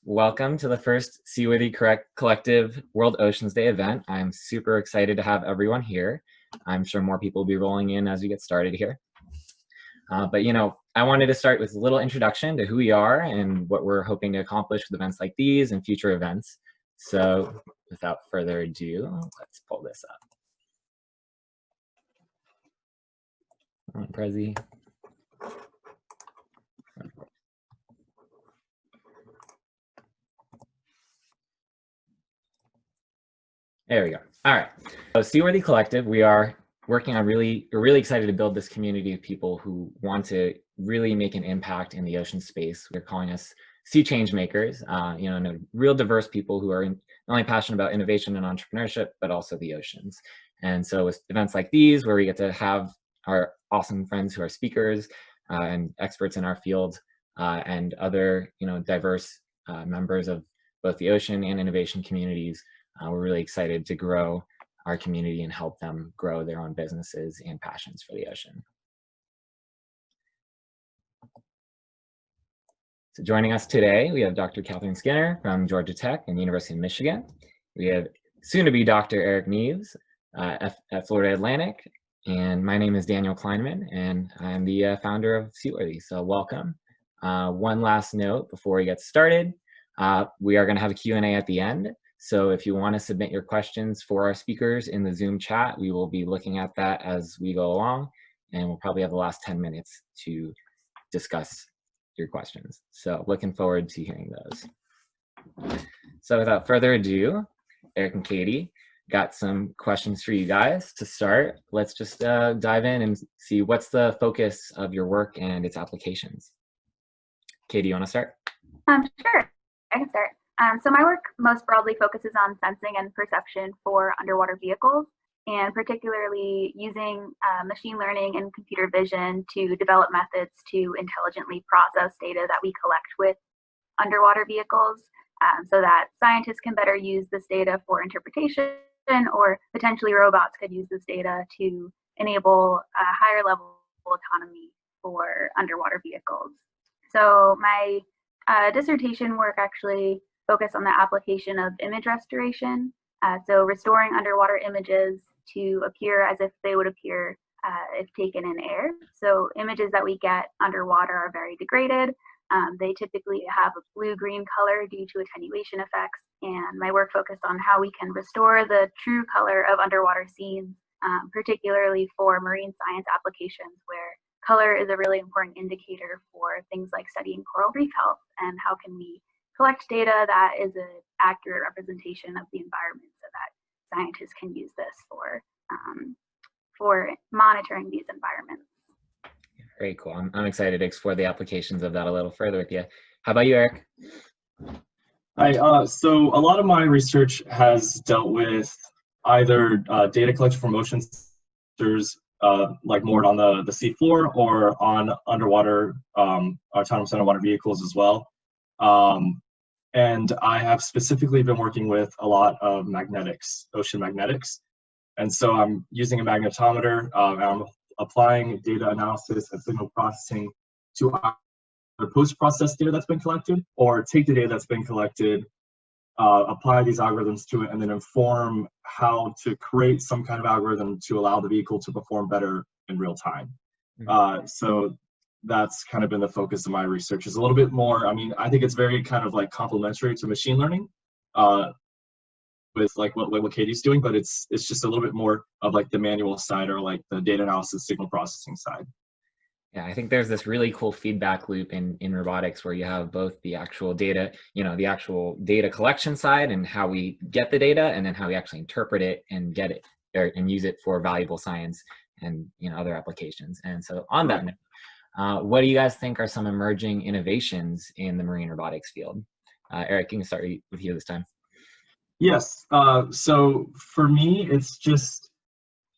welcome to the first Seaworthy Collective World Oceans Day event. I'm super excited to have everyone here. I'm sure more people will be rolling in as we get started here. But I wanted to start with a little introduction to who we are and what we're hoping to accomplish with events like these and future events. So without further ado, let's pull this up. Prezi. There we go. All right. So Seaworthy Collective, we are working on we're really excited to build this community of people who want to really make an impact in the ocean space. We're calling us sea change makers, real diverse people who are not only passionate about innovation and entrepreneurship, but also the oceans. And so with events like these, where we get to have our awesome friends who are speakers and experts in our field and other, diverse members of both the ocean and innovation communities, we're really excited to grow our community and help them grow their own businesses and passions for the ocean. So joining us today, we have Dr. Katherine Skinner from Georgia Tech and the University of Michigan. We have soon-to-be Dr. Eric Nieves at Florida Atlantic. And my name is Daniel Kleinman, and I'm the founder of Seaworthy, so welcome. One last note before we get started. We are going to have a Q&A at the end. So if you want to submit your questions for our speakers in the Zoom chat, we will be looking at that as we go along, and we'll probably have the last 10 minutes to discuss your questions. So looking forward to hearing those. So without further ado, Eric and Katie got some questions for you guys to start. Let's just dive in and see what's the focus of your work and its applications. Katie, you want to start? Sure, I can start. So my work most broadly focuses on sensing and perception for underwater vehicles, and particularly using machine learning and computer vision to develop methods to intelligently process data that we collect with underwater vehicles so that scientists can better use this data for interpretation, or potentially robots could use this data to enable a higher level autonomy for underwater vehicles. So my dissertation work actually focused on the application of image restoration. So restoring underwater images to appear as if they would appear if taken in air. So images that we get underwater are very degraded. They typically have a blue-green color due to attenuation effects. And my work focused on how we can restore the true color of underwater scenes, particularly for marine science applications where color is a really important indicator for things like studying coral reef health, and how can we collect data that is an accurate representation of the environment so that scientists can use this for monitoring these environments. Very cool. I'm excited to explore the applications of that a little further with you. How about you, Eric? Hi. So a lot of my research has dealt with either data collection from ocean sensors, like moored on the seafloor, or on underwater autonomous underwater vehicles as well. And I have specifically been working with a lot of magnetics, ocean magnetics. And so I'm using a magnetometer, and I'm applying data analysis and signal processing to either post-process data that's been collected, or take the data that's been collected, apply these algorithms to it, and then inform how to create some kind of algorithm to allow the vehicle to perform better in real time. So that's kind of been the focus of my research. Is a little bit more, I think it's very kind of like complementary to machine learning with like what Katie's doing, but it's just a little bit more of like the manual side, or like the data analysis signal processing side. Yeah, I think there's this really cool feedback loop in robotics where you have both the actual data, the actual data collection side and how we get the data, and then how we actually interpret it and get it and use it for valuable science and other applications. And so on that note, what do you guys think are some emerging innovations in the marine robotics field? Eric, you can start with you this time. Yes. So for me, it's just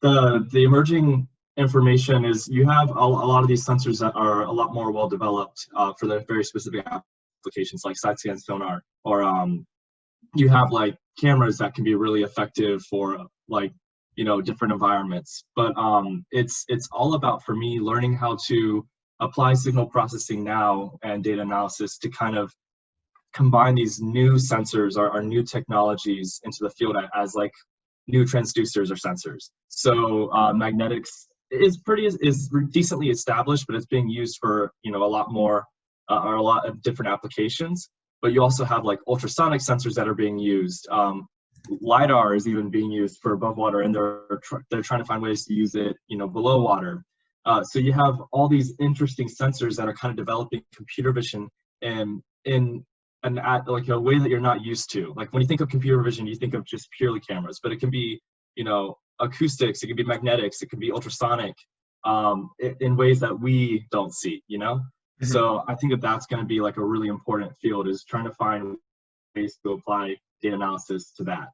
the emerging information is you have a lot of these sensors that are a lot more well developed for the very specific applications, like side scan sonar, or you have like cameras that can be really effective for like different environments. But it's all about, for me, learning how to apply signal processing now and data analysis to kind of combine these new sensors or new technologies into the field as like new transducers or sensors. So magnetics is decently established, but it's being used for, you know, a lot more or a lot of different applications. But you also have like ultrasonic sensors that are being used. LiDAR is even being used for above water, and they're trying to find ways to use it, you know, below water. So you have all these interesting sensors that are kind of developing computer vision and in like a way that you're not used to. Like when you think of computer vision, you think of just purely cameras, but it can be, you know, acoustics, it can be magnetics, it can be ultrasonic, in ways that we don't see, you know? Mm-hmm. So I think that that's going to be like a really important field, is trying to find ways to apply data analysis to that.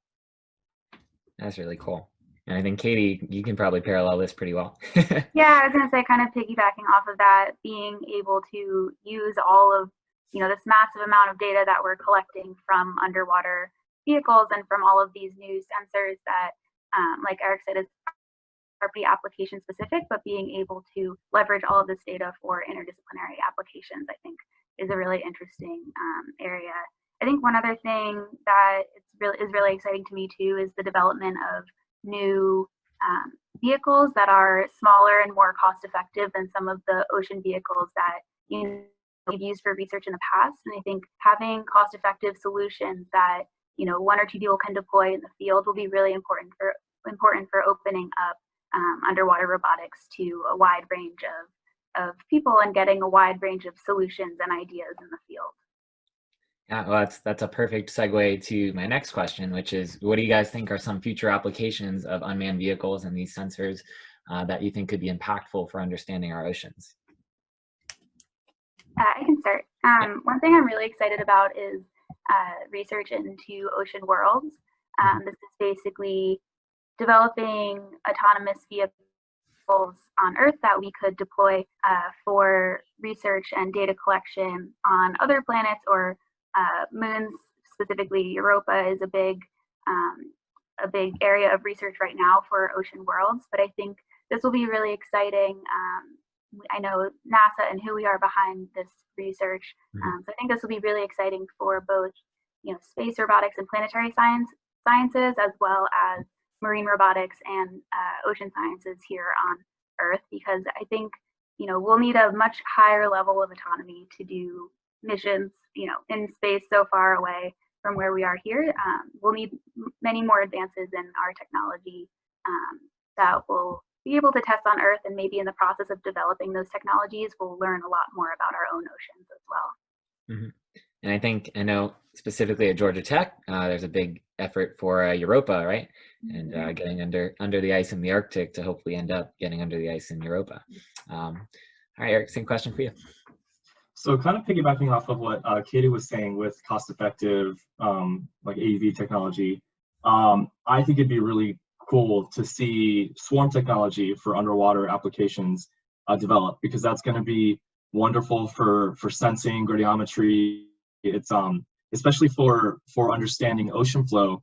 That's really cool. And I think, Katie, you can probably parallel this pretty well. Yeah, I was going to say, kind of piggybacking off of that, being able to use all of, you know, this massive amount of data that we're collecting from underwater vehicles and from all of these new sensors that, like Eric said, are pretty application specific, but being able to leverage all of this data for interdisciplinary applications, I think, is a really interesting area. I think one other thing that is really exciting to me too is the development of new vehicles that are smaller and more cost effective than some of the ocean vehicles that, you know, we've used for research in the past. And I think having cost effective solutions that, you know, one or two people can deploy in the field will be really important for opening up underwater robotics to a wide range of people and getting a wide range of solutions and ideas in the field. Yeah, well, that's a perfect segue to my next question, which is, what do you guys think are some future applications of unmanned vehicles and these sensors that you think could be impactful for understanding our oceans? I can start. One thing I'm really excited about is research into ocean worlds. This is basically developing autonomous vehicles on Earth that we could deploy for research and data collection on other planets or moons. Specifically, Europa is a big area of research right now for ocean worlds. But I think this will be really exciting. I know NASA and who we are behind this research. So I think this will be really exciting for both, you know, space robotics and planetary sciences, as well as marine robotics and ocean sciences here on Earth, because I think, you know, we'll need a much higher level of autonomy to do missions, you know, in space so far away from where we are here. We'll need many more advances in our technology that will be able to test on Earth, and maybe in the process of developing those technologies, we'll learn a lot more about our own oceans as well. And I know specifically at Georgia Tech, there's a big effort for Europa, right? And getting under the ice in the Arctic to hopefully end up getting under the ice in Europa. All right, Eric, same question for you. So kind of piggybacking off of what Katie was saying with cost-effective like AUV technology, I think it'd be really cool to see swarm technology for underwater applications develop, because that's going to be wonderful for sensing, gradiometry. It's especially for understanding ocean flow.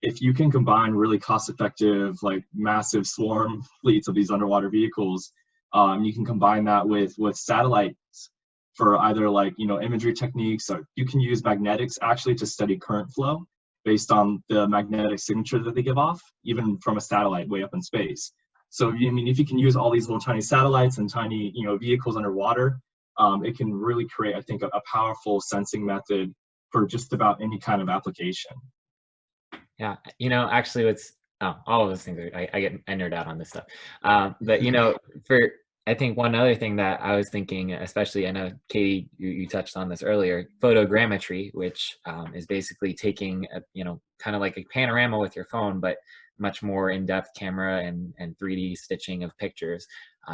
If you can combine really cost-effective, like massive swarm fleets of these underwater vehicles, you can combine that with satellites for either, like, you know, imagery techniques, or you can use magnetics actually to study current flow based on the magnetic signature that they give off, even from a satellite way up in space. So, I mean, if you can use all these little tiny satellites and tiny, you know, vehicles underwater, it can really create, I think, a powerful sensing method for just about any kind of application. Yeah, you know, actually, all of those things I nerd out on this stuff. But you know, I think one other thing that I was thinking, especially, I know Katie, you touched on this earlier, photogrammetry, which is basically taking you know, kind of like a panorama with your phone, but much more in-depth camera and 3D stitching of pictures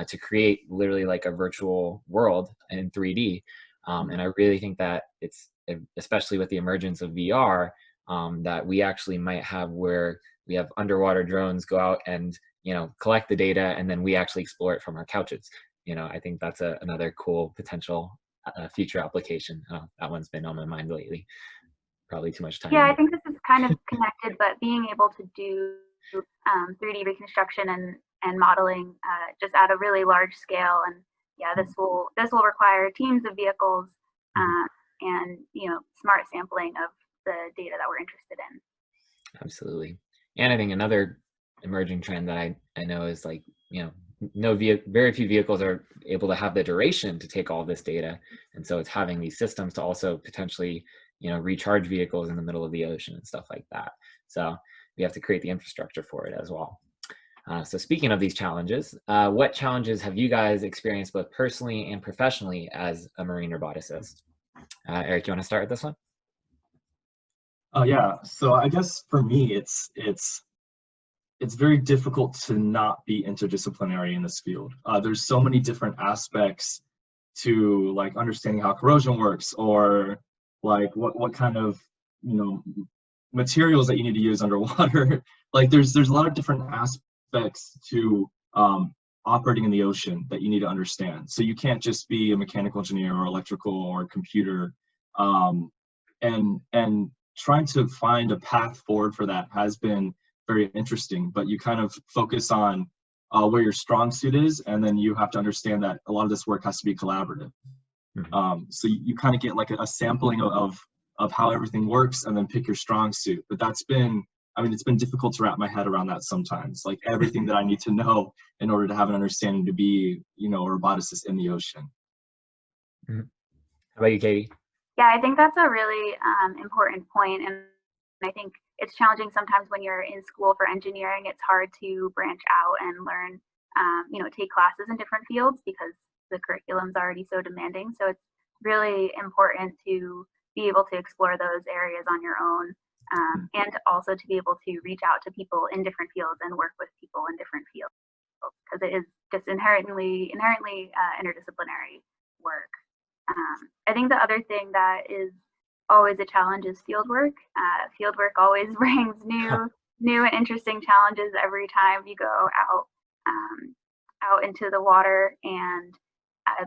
to create literally like a virtual world in 3D. And I really think that it's, especially with the emergence of VR, that we actually might have where we have underwater drones go out and, you know, collect the data, and then we actually explore it from our couches. You know, I think that's another cool potential future application. That one's been on my mind lately. Probably too much time. Yeah, I think this is kind of connected, but being able to do 3D reconstruction and modeling just at a really large scale, and yeah, this will require teams of vehicles and, smart sampling of the data that we're interested in. Absolutely. And I think another emerging trend that I know is like, very few vehicles are able to have the duration to take all this data. And so it's having these systems to also potentially, recharge vehicles in the middle of the ocean and stuff like that. So we have to create the infrastructure for it as well. So speaking of these challenges, what challenges have you guys experienced both personally and professionally as a marine roboticist? Eric, you want to start with this one? Yeah, so I guess for me, it's very difficult to not be interdisciplinary in this field. There's so many different aspects to like understanding how corrosion works, or like what kind of materials that you need to use underwater. Like there's a lot of different aspects to operating in the ocean that you need to understand. So you can't just be a mechanical engineer or electrical or computer, and trying to find a path forward for that has been very interesting. But you kind of focus on where your strong suit is, and then you have to understand that a lot of this work has to be collaborative. So you kind of get like a sampling of how everything works, and then pick your strong suit. But that's been, it's been difficult to wrap my head around that sometimes, like everything that I need to know in order to have an understanding to be, a roboticist in the ocean. How about you, Katie? Yeah, I think that's a really important point. And I think it's challenging sometimes when you're in school for engineering. It's hard to branch out and learn, take classes in different fields because the curriculum's already so demanding. So it's really important to be able to explore those areas on your own, and also to be able to reach out to people in different fields and work with people in different fields, because it is just inherently interdisciplinary work. I think the other thing that is always a challenge is fieldwork. Fieldwork always brings new and interesting challenges every time you go out into the water, and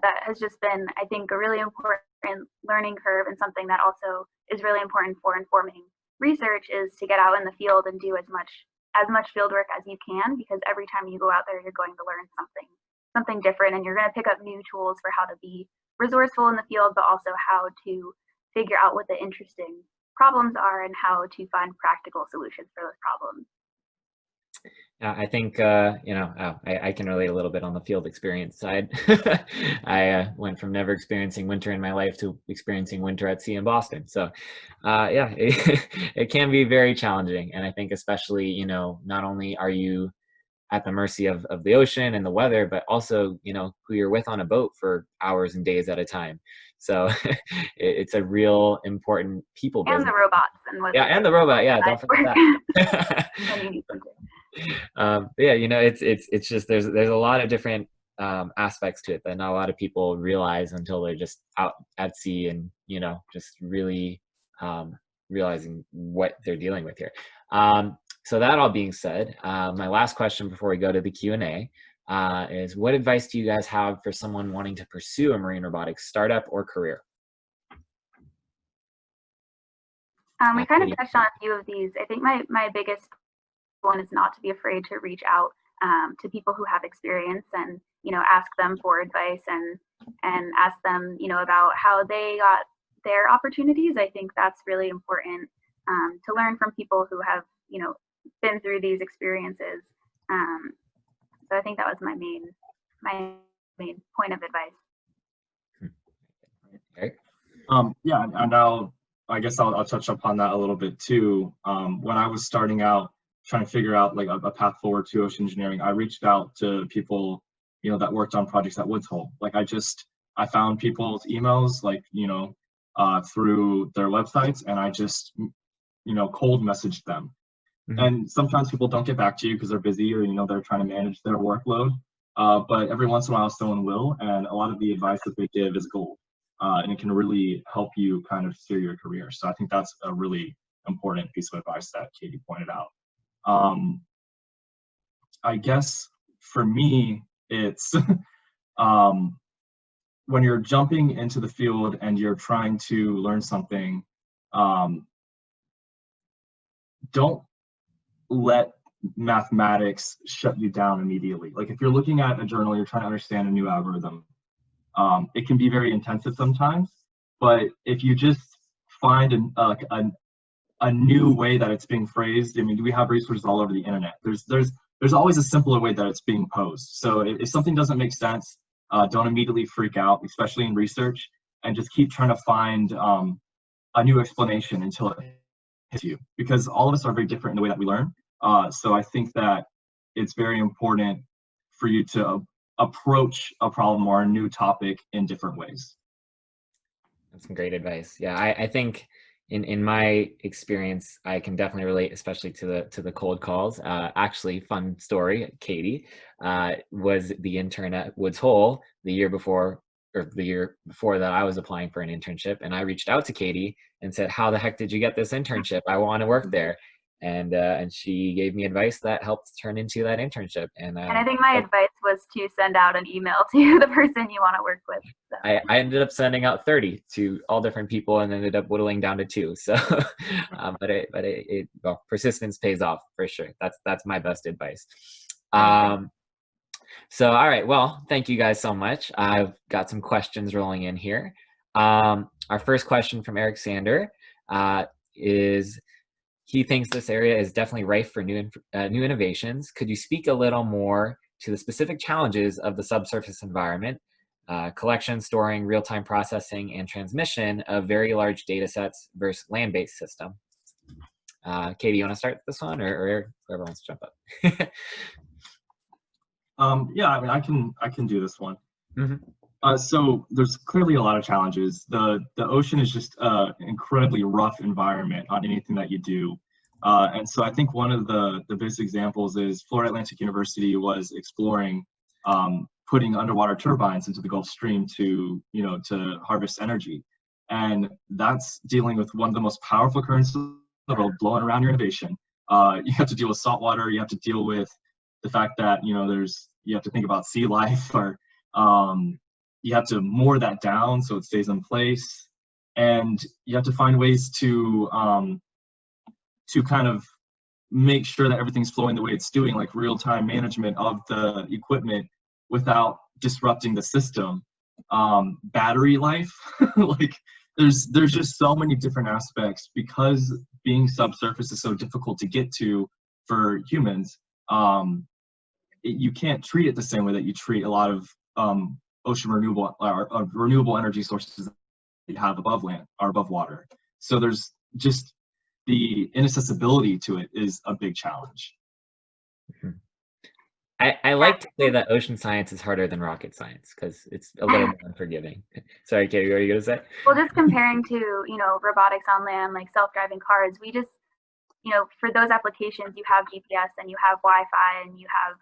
that has just been, I think, a really important learning curve, and something that also is really important for informing research is to get out in the field and do as much fieldwork as you can, because every time you go out there, you're going to learn something different, and you're going to pick up new tools for how to be resourceful in the field, but also how to figure out what the interesting problems are and how to find practical solutions for those problems. I think, I can relate a little bit on the field experience side. I went from never experiencing winter in my life to experiencing winter at sea in Boston. So it can be very challenging. And I think especially, not only are you at the mercy of the ocean and the weather, but also, who you're with on a boat for hours and days at a time. So it's a real important people business. And the robots. And the robot. Yeah, don't forget that. It's just, there's a lot of different aspects to it that not a lot of people realize until they're just out at sea and, just really realizing what they're dealing with here. So that all being said, my last question before we go to the Q&A is, what advice do you guys have for someone wanting to pursue a marine robotics startup or career? We kind of touched on a few of these. I think my biggest one is not to be afraid to reach out to people who have experience, and ask them for advice, and ask them about how they got their opportunities. I think that's really important, to learn from people who have been through these experiences. So I think that was my main point of advice. Okay. Yeah, and I guess I'll touch upon that a little bit too. When I was starting out trying to figure out like a path forward to ocean engineering, I reached out to people that worked on projects at Woods Hole. Like I found people's emails like through their websites, and I just cold messaged them. Mm-hmm. And sometimes people don't get back to you because they're busy, or they're trying to manage their workload, but every once in a while someone will, and a lot of the advice that they give is gold, and it can really help you kind of steer your career. So I think that's a really important piece of advice that Katie pointed out. I guess for me, it's when you're jumping into the field and you're trying to learn something, don't let mathematics shut you down immediately. Like if you're looking at a journal, you're trying to understand a new algorithm, it can be very intensive sometimes, But if you just find a new way that it's being phrased, I mean, we have resources all over the internet. There's always a simpler way that it's being posed. So if something doesn't make sense, don't immediately freak out, especially in research, and just keep trying to find a new explanation until it hits you, because all of us are very different in the way that we learn. So I think that it's very important for you to approach a problem or a new topic in different ways. That's some great advice. Yeah, I think in my experience, I can definitely relate, especially to the cold calls. Actually, fun story, Katie was the intern at Woods Hole the year before that I was applying for an internship, and I reached out to Katie and said, "How the heck did you get this internship? I want to work there." And she gave me advice that helped turn into that internship. And I think my advice was to send out an email to the person you want to work with. So. I ended up sending out 30 to all different people and ended up whittling down to 2. So, well, persistence pays off for sure. That's my best advice. So, all right. Well, thank you guys so much. I've got some questions rolling in here. Our first question from Eric Sander is, he thinks this area is definitely rife for new innovations. Could you speak a little more to the specific challenges of the subsurface environment, collection, storing, real-time processing, and transmission of very large data sets versus land-based system? Katie, you want to start this one, or whoever wants to jump up? Yeah, I mean, I can do this one. Mm-hmm. So there's clearly a lot of challenges. The ocean is just an incredibly rough environment on anything that you do. And so I think one of the best examples is Florida Atlantic University was exploring putting underwater turbines into the Gulf Stream to harvest energy. And that's dealing with one of the most powerful currents in the world blowing around your innovation. You have to deal with salt water. You have to deal with the fact that, you have to think about sea life, or you have to moor that down so it stays in place. And you have to find ways to kind of make sure that everything's flowing the way it's doing, like real-time management of the equipment without disrupting the system. Battery life, like there's just so many different aspects, because being subsurface is so difficult to get to for humans. You can't treat it the same way that you treat a lot of ocean renewable energy sources that you have above land or above water. So there's just the inaccessibility to it is a big challenge. Mm-hmm. I like to say that ocean science is harder than rocket science because it's a little more unforgiving. Sorry, Katie, what are you going to say? Well, just comparing to, robotics on land, like self-driving cars, we just, for those applications, you have GPS and you have Wi-Fi and you have,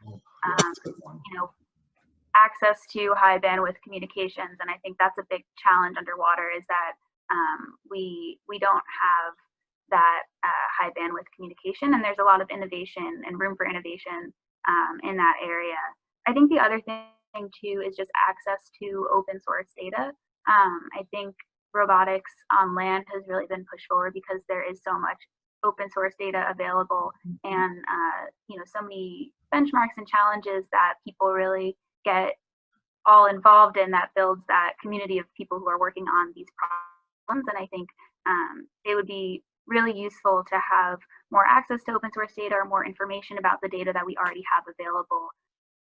access to high bandwidth communications. And I think that's a big challenge underwater, is that we don't have that high bandwidth communication, and there's a lot of innovation and room for innovation in that area. I think the other thing too is just access to open source data. I think robotics on land has really been pushed forward because there is so much open source data available, and so many benchmarks and challenges that people really get all involved in, that builds that community of people who are working on these problems. And I think it would be really useful to have more access to open source data or more information about the data that we already have available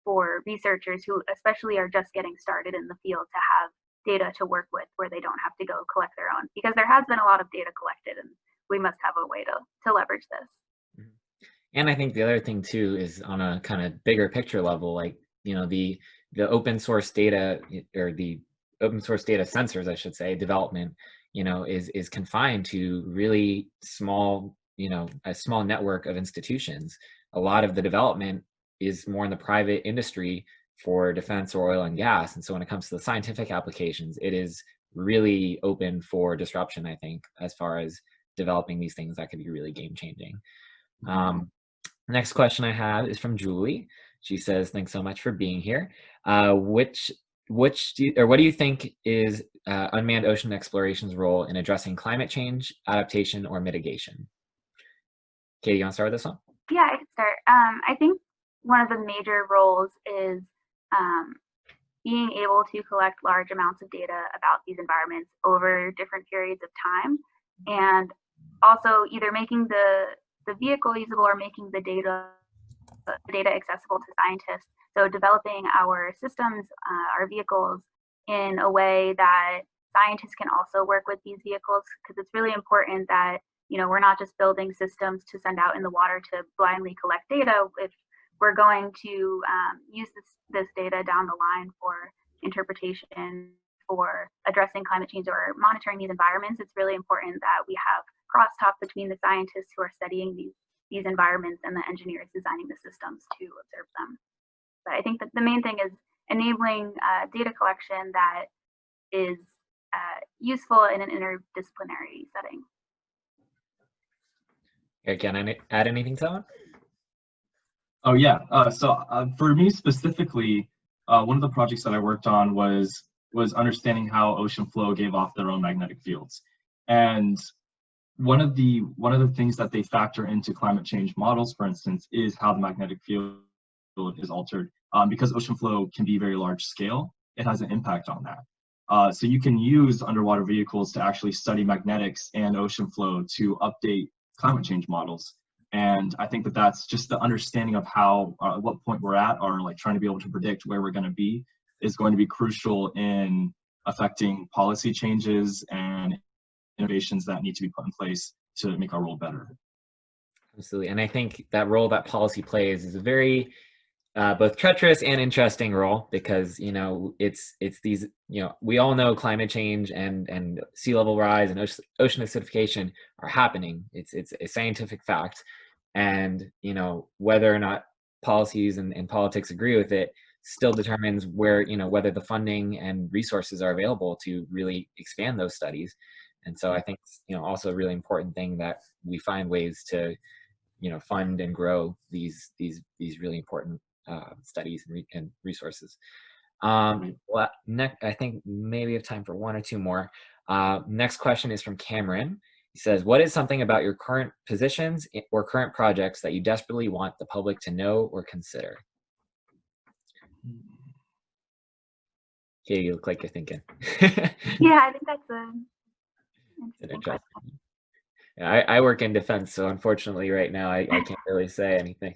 for researchers who especially are just getting started in the field, to have data to work with where they don't have to go collect their own, because there has been a lot of data collected and we must have a way to leverage this. And I think the other thing too is, on a kind of bigger picture level, like, the open source data, or the open source data sensors, I should say, development, is confined to really small, a small network of institutions. A lot of the development is more in the private industry for defense or oil and gas. And so when it comes to the scientific applications, it is really open for disruption, I think, as far as developing these things that could be really game changing. Next question I have is from Julie. She says, thanks so much for being here. What do you think is unmanned ocean exploration's role in addressing climate change, adaptation, or mitigation? Katie, you want to start with this one? Yeah, I can start. I think one of the major roles is being able to collect large amounts of data about these environments over different periods of time, and also either making the vehicle usable or making the data accessible to scientists. So developing our systems, our vehicles in a way that scientists can also work with these vehicles, because it's really important that, you know, we're not just building systems to send out in the water to blindly collect data. If we're going to use this data down the line for interpretation, for addressing climate change or monitoring these environments, it's really important that we have crosstalk between the scientists who are studying these environments and the engineers designing the systems to observe them. But I think that the main thing is enabling data collection that is useful in an interdisciplinary setting. Can I add anything to that? Oh yeah. So for me specifically, one of the projects that I worked on was understanding how ocean flow gave off their own magnetic fields, and one of the things that they factor into climate change models, for instance, is how the magnetic field is altered. Because ocean flow can be very large scale, it has an impact on that. So you can use underwater vehicles to actually study magnetics and ocean flow to update climate change models. And I think that that's just the understanding of how, what point we're at, or like trying to be able to predict where we're going to be, is going to be crucial in affecting policy changes and innovations that need to be put in place to make our world better. Absolutely. And I think that role that policy plays is a very both treacherous and interesting role, because, you know, it's these, you know, we all know climate change and sea level rise and ocean acidification are happening. It's a scientific fact. And, you know, whether or not policies and politics agree with it still determines where, you know, whether the funding and resources are available to really expand those studies. And so I think, you know, also a really important thing that we find ways to, you know, fund and grow these really important studies and resources. Well, next, I think maybe we have time for one or two more. Next question is from Cameron. He says, what is something about your current positions or current projects that you desperately want the public to know or consider? Okay, you look like you're thinking. Yeah, I think that's an interesting question. Yeah, I work in defense, so unfortunately right now I can't really say anything.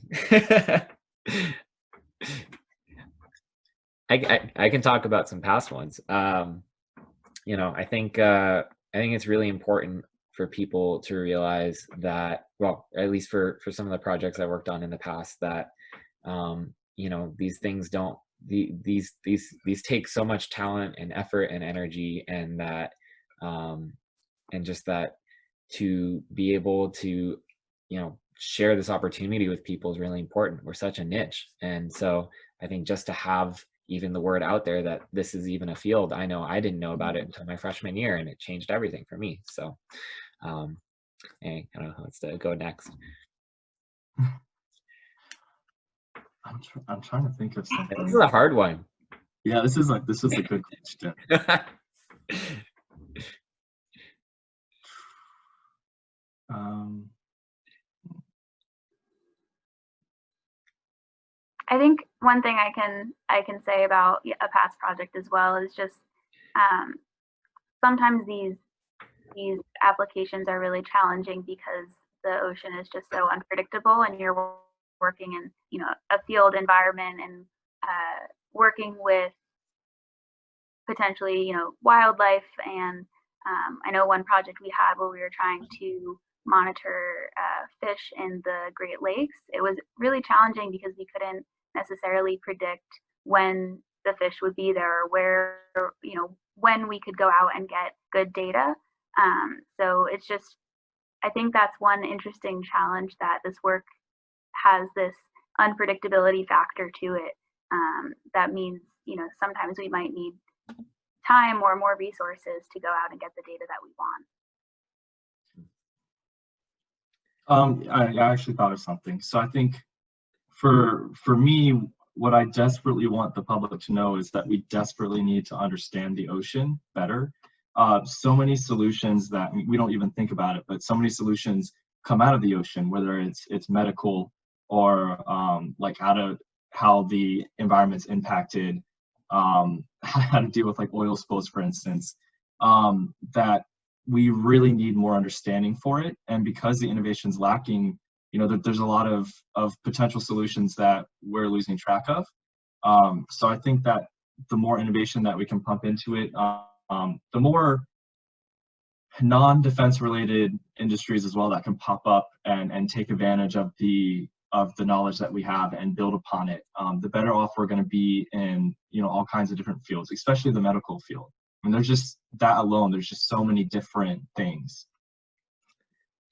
I can talk about some past ones. You know, I think it's really important for people to realize that, well, at least for some of the projects I worked on in the past, that you know, these things don't, these take so much talent and effort and energy, and that and just that to be able to, you know, share this opportunity with people is really important. We're such a niche, and so I think just to have even the word out there that this is even a field, I know I didn't know about it until my freshman year, and it changed everything for me. So hey, I don't know, let's go next. I'm trying to think of something. This is a hard one. Yeah, this is a good question. I think one thing I can say about a past project as well is just sometimes these applications are really challenging because the ocean is just so unpredictable, and you're working in, you know, a field environment and working with potentially, you know, wildlife. And I know one project we had where we were trying to monitor fish in the Great Lakes. It was really challenging because we couldn't necessarily predict when the fish would be there, or where, you know, when we could go out and get good data. So it's just, I think that's one interesting challenge, that this work has this unpredictability factor to it. That means, you know, sometimes we might need time or more resources to go out and get the data that we want. I actually thought of something. So I think for me, what I desperately want the public to know is that we desperately need to understand the ocean better. So many solutions that we don't even think about it, but so many solutions come out of the ocean, whether it's medical or like how the environment's impacted how to deal with like oil spills, for instance, that we really need more understanding for it. And because the innovation's lacking, you know, there's a lot of potential solutions that we're losing track of. So I think that the more innovation that we can pump into it, the more non-defense related industries as well that can pop up and take advantage of the knowledge that we have and build upon it, the better off we're going to be in, you know, all kinds of different fields, especially the medical field. I mean, there's just that alone, there's just so many different things.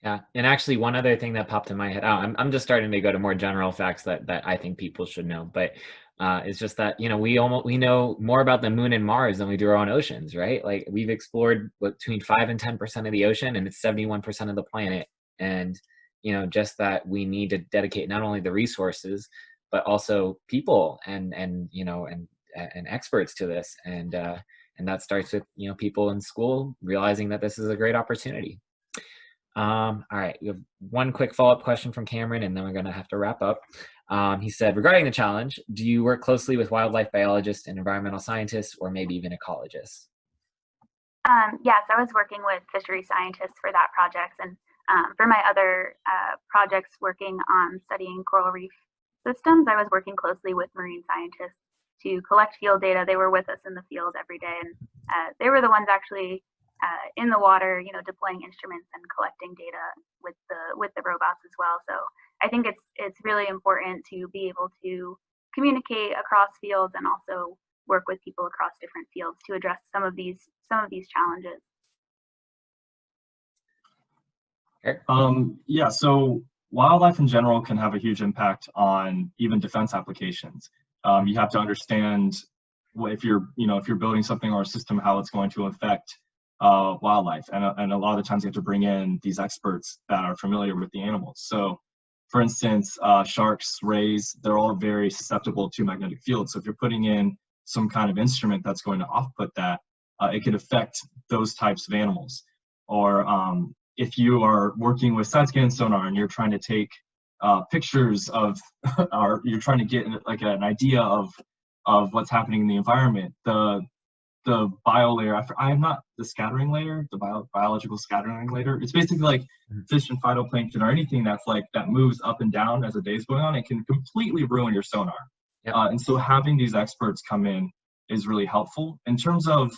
Yeah, and actually one other thing that popped in my head, I'm just starting to go to more general facts that I think people should know, but it's just that, you know, we know more about the moon and Mars than we do our own oceans, right? Like we've explored between 5 and 10% of the ocean, and it's 71% of the planet. And, you know, just that we need to dedicate not only the resources, but also people and you know, and experts to this. And that starts with, you know, people in school realizing that this is a great opportunity. All right, we have one quick follow-up question from Cameron, and then we're going to have to wrap up. He said, regarding the challenge, do you work closely with wildlife biologists and environmental scientists, or maybe even ecologists? Yes, I was working with fishery scientists for that project, and for my other projects working on studying coral reef systems, I was working closely with marine scientists to collect field data. They were with us in the field every day, and they were the ones actually in the water, you know, deploying instruments and collecting data with the robots as well. So I think it's really important to be able to communicate across fields and also work with people across different fields to address some of these challenges. Yeah, so wildlife in general can have a huge impact on even defense applications. You have to understand if you're building something or a system, how it's going to affect wildlife, and a lot of the times you have to bring in these experts that are familiar with the animals. So, for instance, sharks, rays, they're all very susceptible to magnetic fields. So if you're putting in some kind of instrument that's going to off-put that, it could affect those types of animals. Or if you are working with side-scan sonar and you're trying to take pictures of, or you're trying to get like an idea of what's happening in the environment, the bio layer, I'm not the scattering layer, the biological scattering layer. It's basically like fish and phytoplankton or anything that's like that moves up and down as the day's going on. It can completely ruin your sonar. Yep. And so having these experts come in is really helpful. In terms of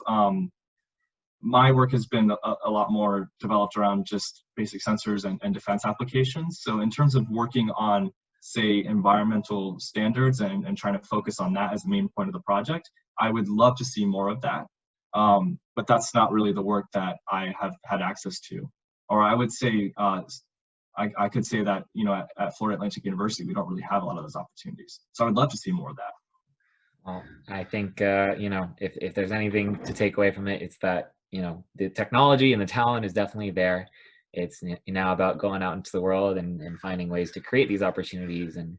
my work has been a lot more developed around just basic sensors and defense applications. So in terms of working on, say, environmental standards and trying to focus on that as the main point of the project, I would love to see more of that. But that's not really the work that I have had access to. Or I would say, I could say that, you know, at Florida Atlantic University, we don't really have a lot of those opportunities. So I'd love to see more of that. Well, I think, you know, if there's anything to take away from it, it's that, you know, the technology and the talent is definitely there. It's now about going out into the world and finding ways to create these opportunities and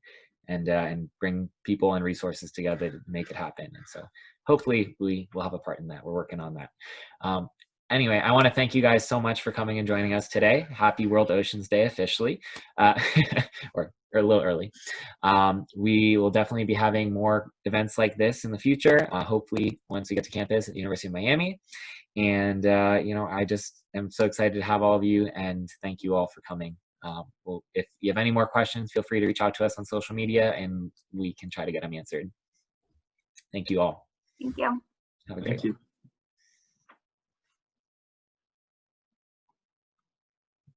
bring people and resources together to make it happen. And so hopefully we will have a part in that. We're working on that. Anyway, I want to thank you guys so much for coming and joining us today. Happy World Oceans Day officially, or a little early. We will definitely be having more events like this in the future, hopefully once we get to campus at the University of Miami. And, you know, I just am so excited to have all of you, and thank you all for coming. Well, if you have any more questions, feel free to reach out to us on social media and we can try to get them answered. Thank you all. Thank you. Have a great one.